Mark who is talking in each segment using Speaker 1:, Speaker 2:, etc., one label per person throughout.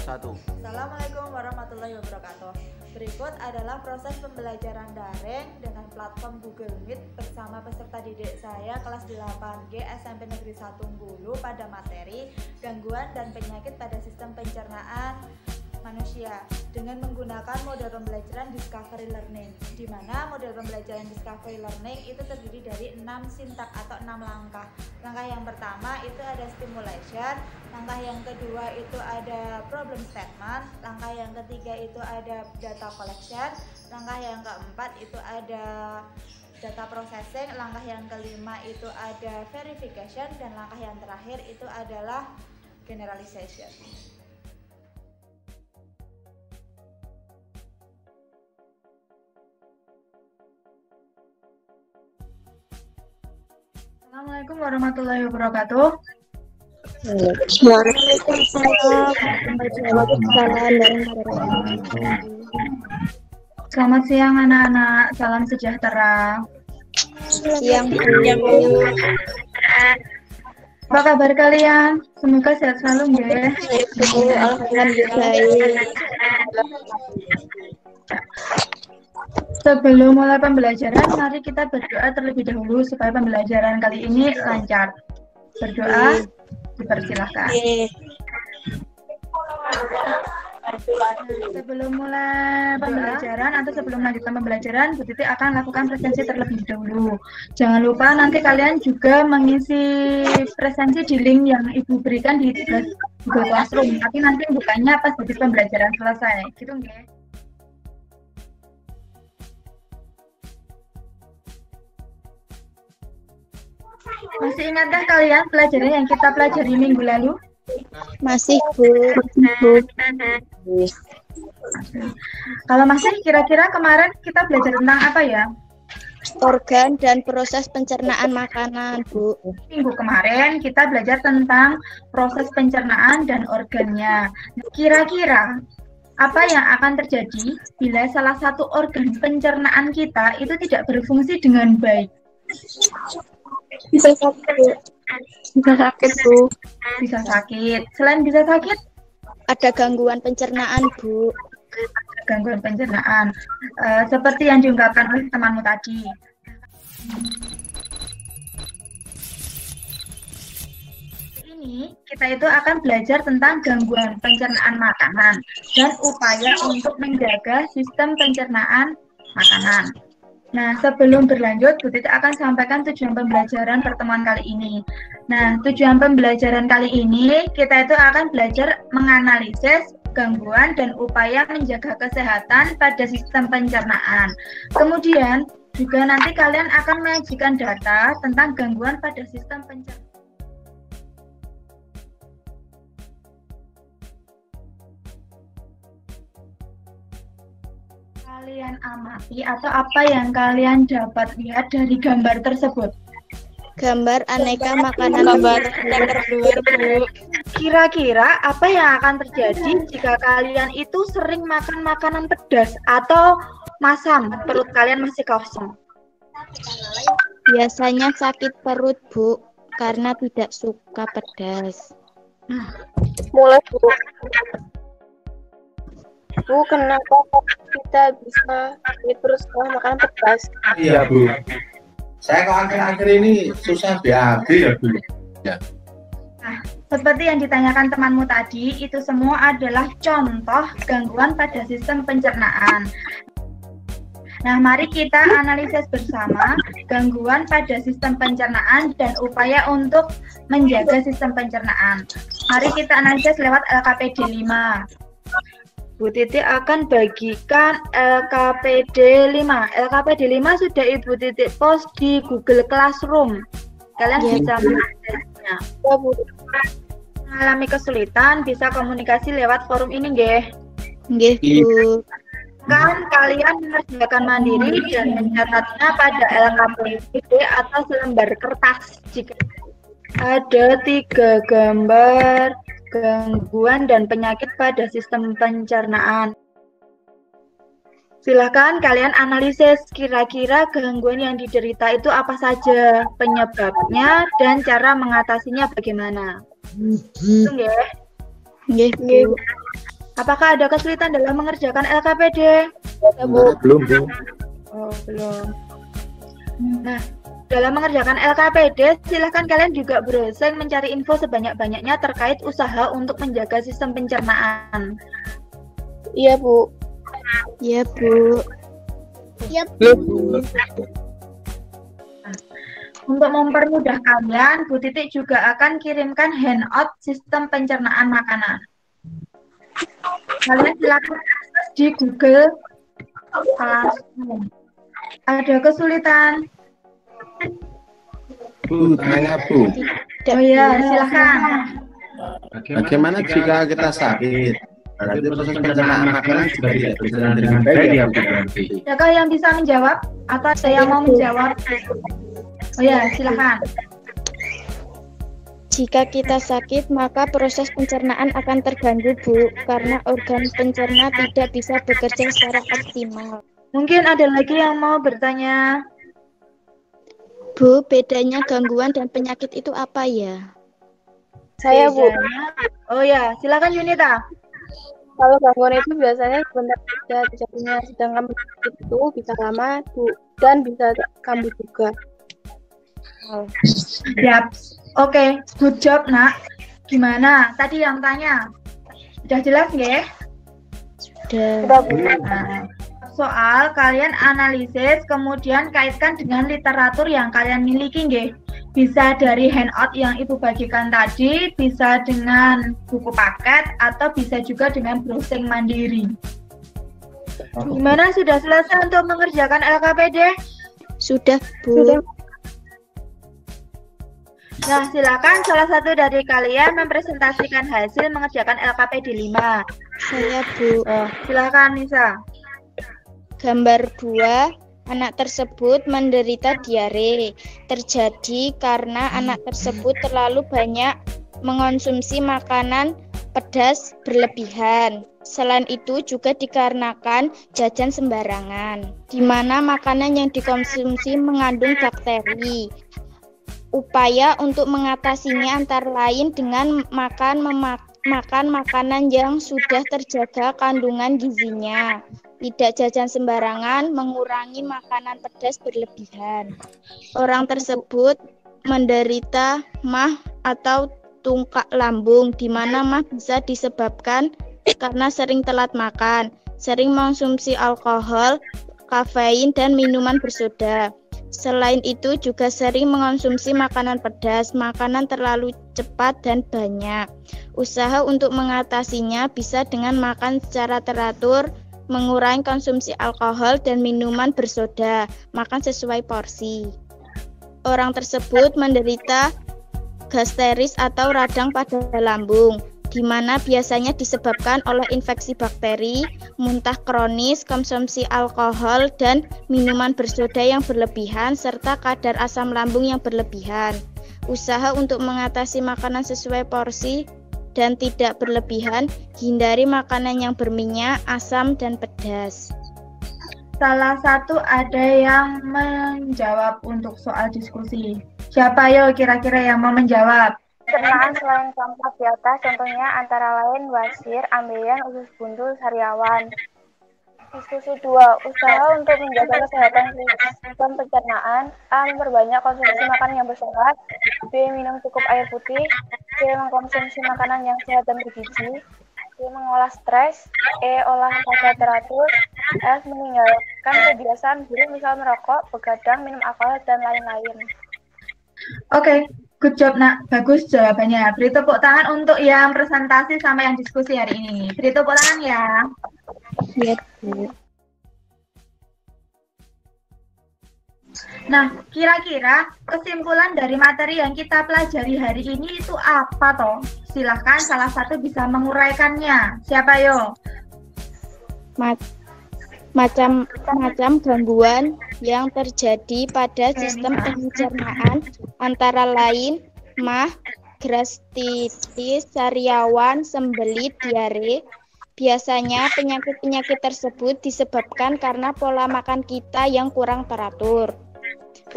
Speaker 1: 1.
Speaker 2: Assalamualaikum warahmatullahi wabarakatuh. Berikut adalah proses pembelajaran daring dengan platform Google Meet bersama peserta didik saya kelas 8G SMP Negeri 1 Bulu pada materi gangguan dan penyakit pada sistem pencernaan manusia dengan menggunakan model pembelajaran Discovery Learning, di mana model pembelajaran Discovery Learning itu terdiri dari 6 sintak atau 6 langkah. Langkah yang pertama itu ada stimulation, langkah yang kedua itu ada problem statement, langkah yang ketiga itu ada data collection, langkah yang keempat itu ada data processing, langkah yang kelima itu ada verification, dan langkah yang terakhir itu adalah generalization. Assalamualaikum warahmatullahi wabarakatuh. Selamat siang anak-anak, salam sejahtera.
Speaker 3: Siang.
Speaker 2: Apa kabar kalian? Semoga sehat selalu ya.
Speaker 3: Alhamdulillah.
Speaker 2: Sebelum mulai pembelajaran, mari kita berdoa terlebih dahulu supaya pembelajaran kali ini lancar. Berdoa, dipersilahkan. Sebelum mulai pembelajaran atau sebelum melanjutkan pembelajaran, Bu Titi akan lakukan presensi terlebih dahulu. Jangan lupa nanti kalian juga mengisi presensi di link yang Ibu berikan di Google Classroom. Tapi nanti bukanya pas habis pembelajaran selesai. Gitu nggih? Masih ingatkah kalian pelajaran yang kita pelajari minggu lalu?
Speaker 3: Masih, Bu.
Speaker 2: Kalau masih, kira-kira kemarin kita belajar tentang apa ya?
Speaker 3: Organ dan proses pencernaan makanan, Bu.
Speaker 2: Minggu kemarin kita belajar tentang proses pencernaan dan organnya. Kira-kira apa yang akan terjadi bila salah satu organ pencernaan kita itu tidak berfungsi dengan baik?
Speaker 3: Bisa sakit. Bisa sakit, Bu.
Speaker 2: Bisa sakit. Selain bisa sakit,
Speaker 3: ada gangguan pencernaan, Bu.
Speaker 2: Gangguan pencernaan. Seperti yang diungkapkan oleh temanmu tadi. Ini kita itu akan belajar tentang gangguan pencernaan makanan dan upaya untuk menjaga sistem pencernaan makanan. Nah, sebelum berlanjut, Bu Titi akan sampaikan tujuan pembelajaran pertemuan kali ini. Nah, tujuan pembelajaran kali ini, kita itu akan belajar menganalisis gangguan dan upaya menjaga kesehatan pada sistem pencernaan. Kemudian, juga nanti kalian akan menyajikan data tentang gangguan pada sistem pencernaan. Kalian amati atau apa yang kalian dapat lihat dari gambar tersebut?
Speaker 3: Gambar aneka makanan berluar, Bu.
Speaker 2: Kira-kira apa yang akan terjadi jika kalian itu sering makan makanan pedas atau masam, perut kalian masih kosong?
Speaker 3: Biasanya sakit perut, Bu, karena tidak suka pedas.
Speaker 4: Mulai, Bu. Bu, kenapa kita bisa sakit perut setelah makan pedas?
Speaker 1: Iya, Bu. Saya kok akhir-akhir ini susah BAB ya, Bu. Ya.
Speaker 2: Nah, seperti yang ditanyakan temanmu tadi, itu semua adalah contoh gangguan pada sistem pencernaan. Nah, mari kita analisis bersama gangguan pada sistem pencernaan dan upaya untuk menjaga sistem pencernaan. Mari kita analisis lewat LKPD 5. Bu Titi akan bagikan LKPD 5. LKPD 5 sudah Ibu Titi post di Google Classroom. Kalian bisa mengaksesnya.
Speaker 4: Ya, Bu.
Speaker 2: Mengalami kesulitan, bisa komunikasi lewat forum ini, nggih.
Speaker 3: Nggih, Bu.
Speaker 2: Kan kalian mengerjakan mandiri dan mencatatnya pada LKPD atau selembar kertas. Jika ada 3 gambar gangguan dan penyakit pada sistem pencernaan. Silahkan kalian analisis kira-kira gangguan yang diderita itu apa saja, penyebabnya, dan cara mengatasinya bagaimana. Itu nggih.
Speaker 3: Nggih, Bu.
Speaker 2: Apakah ada kesulitan dalam mengerjakan LKPD?
Speaker 5: Belum, Bu.
Speaker 2: Oh, belum. Nah, dalam mengerjakan LKPD, silahkan kalian juga browsing mencari info sebanyak-banyaknya terkait usaha untuk menjaga sistem pencernaan.
Speaker 4: Iya, Bu.
Speaker 3: Ya, Bu.
Speaker 2: Untuk mempermudah kalian, Bu Titik juga akan kirimkan handout sistem pencernaan makanan. Kalian silakan akses di Google Classroom. Ada kesulitan?
Speaker 1: Bu, tanya Bu,
Speaker 2: Oh iya, silakan.
Speaker 1: bagaimana jika kita sakit? Berarti proses pencernaan makanan juga tidak berjalan dengan baik ya Bu berarti.
Speaker 2: Adakah yang bisa menjawab? Atau ada yang mau menjawab? Oh iya, silakan.
Speaker 3: Jika kita sakit, maka proses pencernaan akan terganggu, Bu, karena organ pencerna tidak bisa bekerja secara optimal.
Speaker 2: Mungkin ada lagi yang mau bertanya?
Speaker 3: Bu, bedanya gangguan dan penyakit itu apa ya?
Speaker 4: Saya, Bu.
Speaker 2: Oh ya, silakan Yunita.
Speaker 4: Kalau gangguan itu biasanya sebentar saja terjadinya, sedangkan penyakit itu bisa lama dan bisa kambuh juga.
Speaker 2: Siap. Oke, good job, Nak. Gimana? Tadi yang tanya. Sudah jelas nggih?
Speaker 3: Sudah.
Speaker 2: Nah, soal kalian analisis, kemudian kaitkan dengan literatur yang kalian miliki nggih. Bisa dari handout yang Ibu bagikan tadi, bisa dengan buku paket, atau bisa juga dengan browsing mandiri. Gimana, sudah selesai untuk mengerjakan LKPD?
Speaker 3: Sudah, Bu.
Speaker 2: Nah, silakan salah satu dari kalian mempresentasikan hasil mengerjakan LKPD 5.
Speaker 3: Saya, Bu.
Speaker 2: Silakan, Nisa.
Speaker 3: Gambar 2, anak tersebut menderita diare. Terjadi karena anak tersebut terlalu banyak mengonsumsi makanan pedas berlebihan. Selain itu juga dikarenakan jajan sembarangan, di mana makanan yang dikonsumsi mengandung bakteri. Upaya untuk mengatasinya antara lain dengan makan makanan yang sudah terjaga kandungan gizinya, tidak jajan sembarangan, mengurangi makanan pedas berlebihan. Orang tersebut menderita MAH atau tungkak lambung, di mana MAH bisa disebabkan karena sering telat makan, sering mengonsumsi alkohol, kafein, dan minuman bersoda. Selain itu juga sering mengonsumsi makanan pedas, makanan terlalu cepat dan banyak. Usaha untuk mengatasinya bisa dengan makan secara teratur, mengurangi konsumsi alkohol dan minuman bersoda, makan sesuai porsi. Orang tersebut menderita gasteris atau radang pada lambung, di mana biasanya disebabkan oleh infeksi bakteri, muntah kronis, konsumsi alkohol dan minuman bersoda yang berlebihan, serta kadar asam lambung yang berlebihan. Usaha untuk mengatasi makanan sesuai porsi dan tidak berlebihan, hindari makanan yang berminyak, asam, dan pedas.
Speaker 2: Salah satu ada yang menjawab untuk soal diskusi. Siapa yo kira-kira yang mau menjawab?
Speaker 6: Pencernaan selain keempat di atas, contohnya antara lain wasir, ambeien, usus buntu, sariawan. Diskusi 2. Usaha untuk menjaga kesehatan sistem pencernaan. A. Memperbanyak konsumsi makanan yang berserat. B. Minum cukup air putih. C. Mengkonsumsi makanan yang sehat dan bergizi. D. Mengolah stres. E. Olahraga teratur. F. Meninggalkan kebiasaan buruk, misal merokok, begadang, minum alkohol, dan lain-lain.
Speaker 2: Oke, good job, Nak. Bagus jawabannya. Beri tepuk tangan untuk yang presentasi sama yang diskusi hari ini. Beri tepuk tangan ya.
Speaker 3: Ya, Bu.
Speaker 2: Nah, kira-kira kesimpulan dari materi yang kita pelajari hari ini itu apa toh? Silahkan salah satu bisa menguraikannya. Siapa yo?
Speaker 3: Macam-macam gangguan yang terjadi pada sistem pencernaan antara lain MAH, gastritis, sariawan, sembelit, diare. Biasanya penyakit-penyakit tersebut disebabkan karena pola makan kita yang kurang teratur.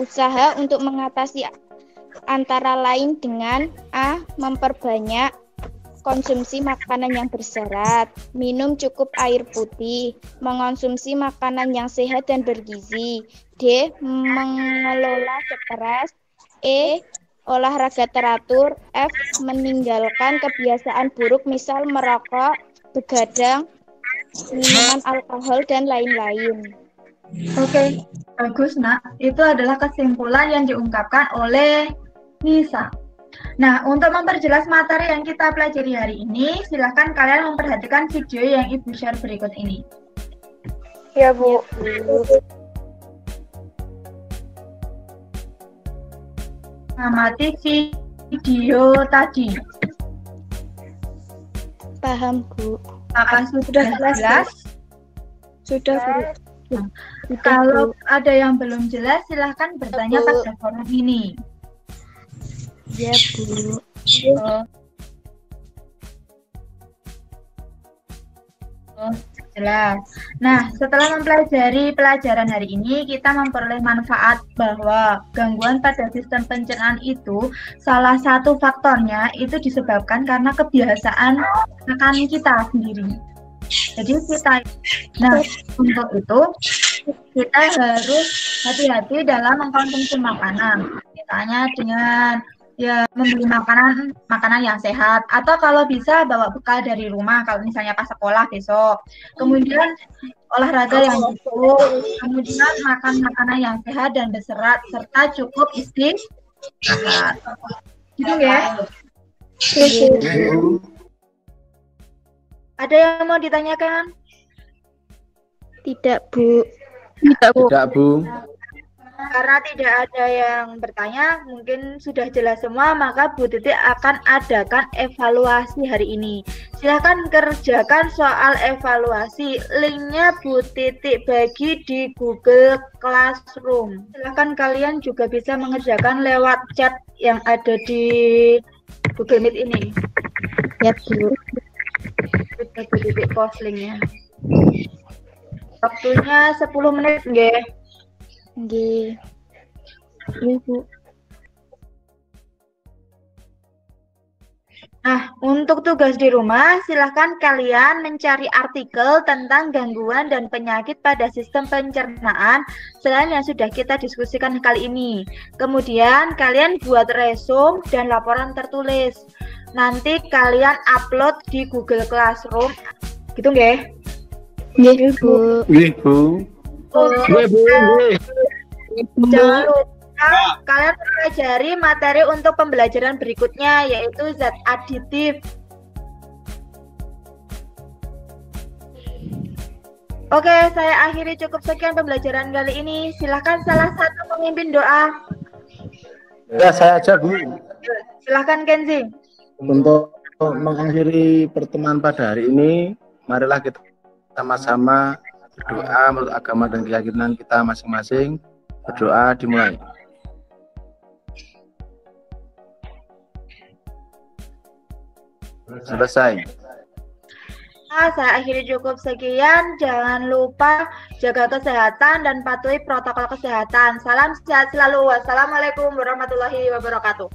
Speaker 3: Usaha untuk mengatasi antara lain dengan A. Memperbanyak konsumsi makanan yang berserat, minum cukup air putih, mengonsumsi makanan yang sehat dan bergizi. D. Mengelola stres. E. Olahraga teratur. F. Meninggalkan kebiasaan buruk misal merokok, begadang, minuman alkohol, dan lain-lain.
Speaker 2: Oke, bagus nak. Itu adalah kesimpulan yang diungkapkan oleh Nisa. Nah, untuk memperjelas materi yang kita pelajari hari ini, silahkan kalian memperhatikan video yang Ibu share berikut ini.
Speaker 6: Ya, Bu.
Speaker 2: Amati video tadi.
Speaker 3: Paham, Bu.
Speaker 2: Apakah sudah jelas?
Speaker 3: Sudah, Bu.
Speaker 2: Kalau ada yang belum jelas, silahkan bertanya pada forum ini.
Speaker 3: Ya, Bu.
Speaker 2: Jelas. Nah, setelah mempelajari pelajaran hari ini, kita memperoleh manfaat bahwa gangguan pada sistem pencernaan itu salah satu faktornya itu disebabkan karena kebiasaan makan kita sendiri. Jadi nah untuk itu kita harus hati-hati dalam mengkonsumsi makanan. Misalnya dengan membeli makanan yang sehat, atau kalau bisa bawa bekal dari rumah kalau misalnya pas sekolah besok. Kemudian olahraga yang cukup, kemudian makan makanan yang sehat dan berserat serta cukup istirahat. Gitu ya. Ada yang mau ditanyakan?
Speaker 3: Tidak, Bu.
Speaker 1: Tidak, Bu.
Speaker 2: Karena tidak ada yang bertanya, mungkin sudah jelas semua, maka Bu Titik akan adakan evaluasi hari ini. Silahkan kerjakan soal evaluasi. Linknya Bu Titik bagi di Google Classroom. Silahkan kalian juga bisa mengerjakan lewat chat yang ada di Google Meet ini.
Speaker 3: Ya, Bu.
Speaker 2: Sudah Bu Titik post linknya. Waktunya 10 menit, nggih.
Speaker 3: Nggih. Iya, Bu.
Speaker 2: Nah, untuk tugas di rumah, silahkan kalian mencari artikel tentang gangguan dan penyakit pada sistem pencernaan selain yang sudah kita diskusikan kali ini. Kemudian, kalian buat resume dan laporan tertulis. Nanti kalian upload di Google Classroom. Gitu nggih?
Speaker 3: Nggih, Bu.
Speaker 1: Nggih, Bu.
Speaker 2: Jangan lupa kalian pelajari materi untuk pembelajaran berikutnya, yaitu zat aditif. Oke, saya akhiri cukup sekian pembelajaran kali ini. Silahkan salah satu pemimpin doa.
Speaker 1: Ya, saya aja, Bu.
Speaker 2: Silahkan Kenzi.
Speaker 1: Untuk mengakhiri pertemuan pada hari ini, marilah kita sama-sama berdoa menurut agama dan keyakinan kita masing-masing. Berdoa dimulai. Selesai.
Speaker 2: Nah, saya akhiri cukup sekian. Jangan lupa jaga kesehatan dan patuhi protokol kesehatan. Salam sehat selalu. Wassalamualaikum warahmatullahi wabarakatuh.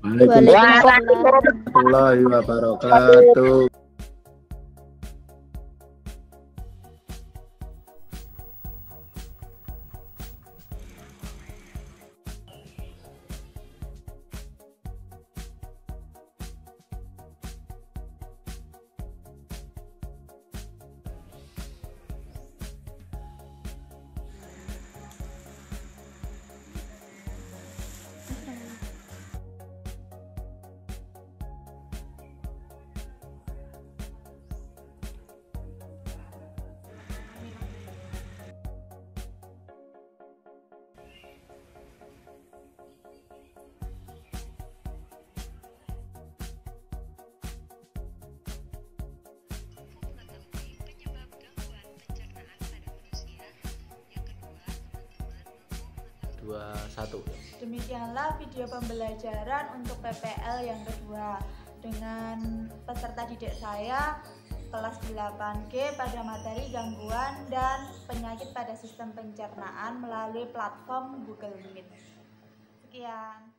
Speaker 1: Waalaikumsalam warahmatullahi wabarakatuh.
Speaker 2: Demikianlah video pembelajaran untuk PPL yang kedua dengan peserta didik saya kelas 8G pada materi gangguan dan penyakit pada sistem pencernaan melalui platform Google Meet. Sekian.